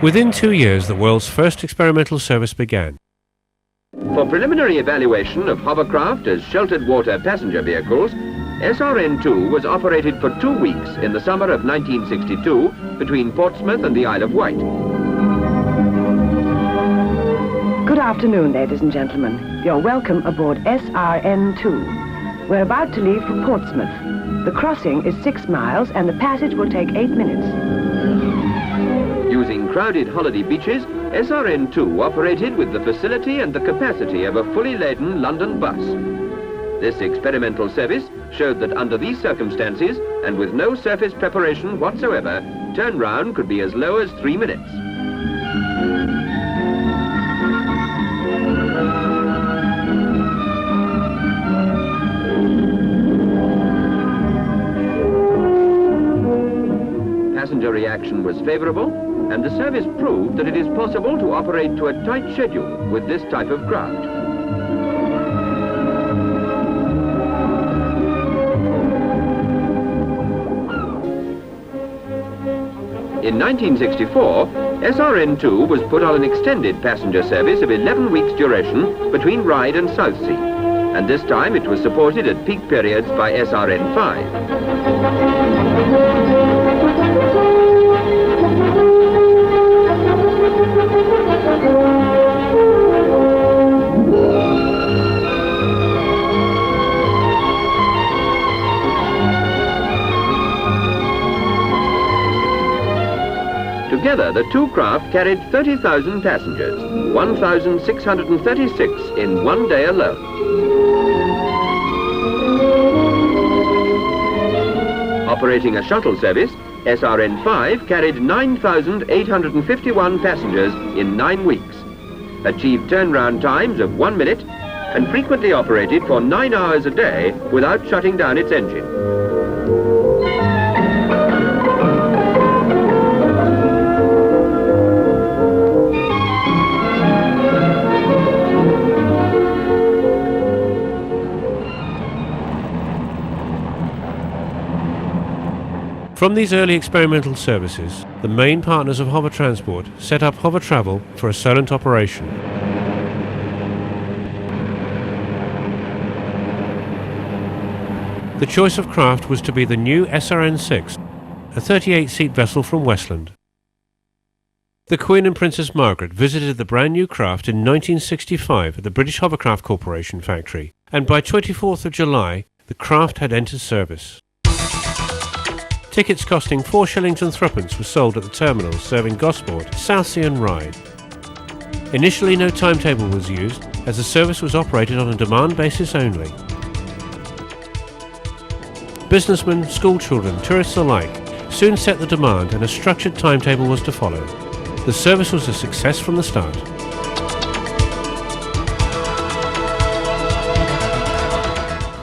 Within 2 years, the world's first experimental service began. For preliminary evaluation of hovercraft as sheltered water passenger vehicles, SR.N2 was operated for 2 weeks in the summer of 1962 between Portsmouth and the Isle of Wight. Good afternoon, ladies and gentlemen. You're welcome aboard SR.N2. We're about to leave for Portsmouth. The crossing is 6 miles and the passage will take 8 minutes. Using crowded holiday beaches, SR.N2 operated with the facility and the capacity of a fully laden London bus. This experimental service showed that under these circumstances, and with no surface preparation whatsoever, turnaround could be as low as 3 minutes. Passenger reaction was favorable, and the service proved that it is possible to operate to a tight schedule with this type of craft. In 1964, SR.N2 was put on an extended passenger service of 11 weeks duration between Ryde and Southsea, and this time it was supported at peak periods by SR.N5. Together, the two craft carried 30,000 passengers, 1,636 in 1 day alone. Operating a shuttle service, SR.N5 carried 9,851 passengers in 9 weeks, achieved turnaround times of 1 minute, and frequently operated for 9 hours a day without shutting down its engine. From these early experimental services, the main partners of Hover Transport set up Hovertravel for a Solent operation. The choice of craft was to be the new SR.N6, a 38-seat vessel from Westland. The Queen and Princess Margaret visited the brand new craft in 1965 at the British Hovercraft Corporation factory, and by 24th of July, the craft had entered service. Tickets costing 4 shillings and threepence were sold at the terminals serving Gosport, Southsea and Ryde. Initially no timetable was used, as the service was operated on a demand basis only. Businessmen, schoolchildren, tourists alike soon set the demand and a structured timetable was to follow. The service was a success from the start.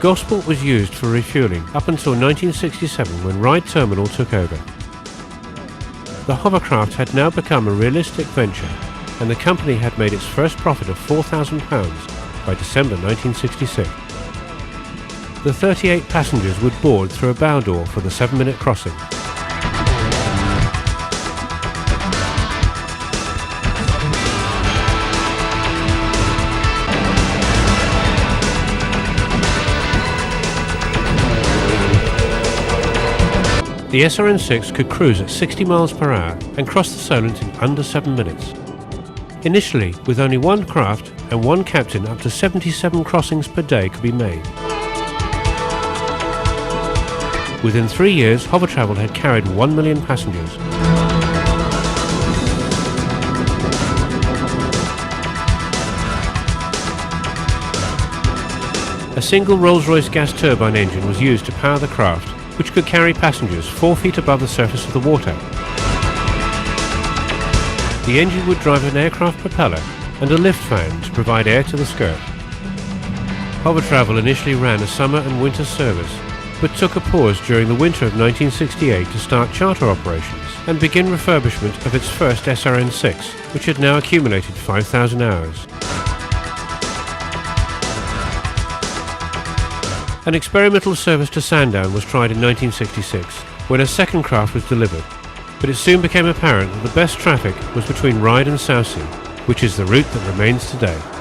Gosport was used for refuelling up until 1967 when Ryde Terminal took over. The hovercraft had now become a realistic venture and the company had made its first profit of £4,000 by December 1966. The 38 passengers would board through a bow door for the 7-minute crossing. The SR.N6 could cruise at 60 miles per hour and cross the Solent in under 7 minutes. Initially, with only one craft and one captain, up to 77 crossings per day could be made. Within 3 years, Hovertravel had carried 1 million passengers. A single Rolls-Royce gas turbine engine was used to power the craft, which could carry passengers 4 feet above the surface of the water. The engine would drive an aircraft propeller and a lift fan to provide air to the skirt. Hovertravel initially ran a summer and winter service, but took a pause during the winter of 1968 to start charter operations and begin refurbishment of its first SR.N6, which had now accumulated 5,000 hours. An experimental service to Sandown was tried in 1966, when a second craft was delivered. but it soon became apparent that the best traffic was between Ryde and Southsea, which is the route that remains today.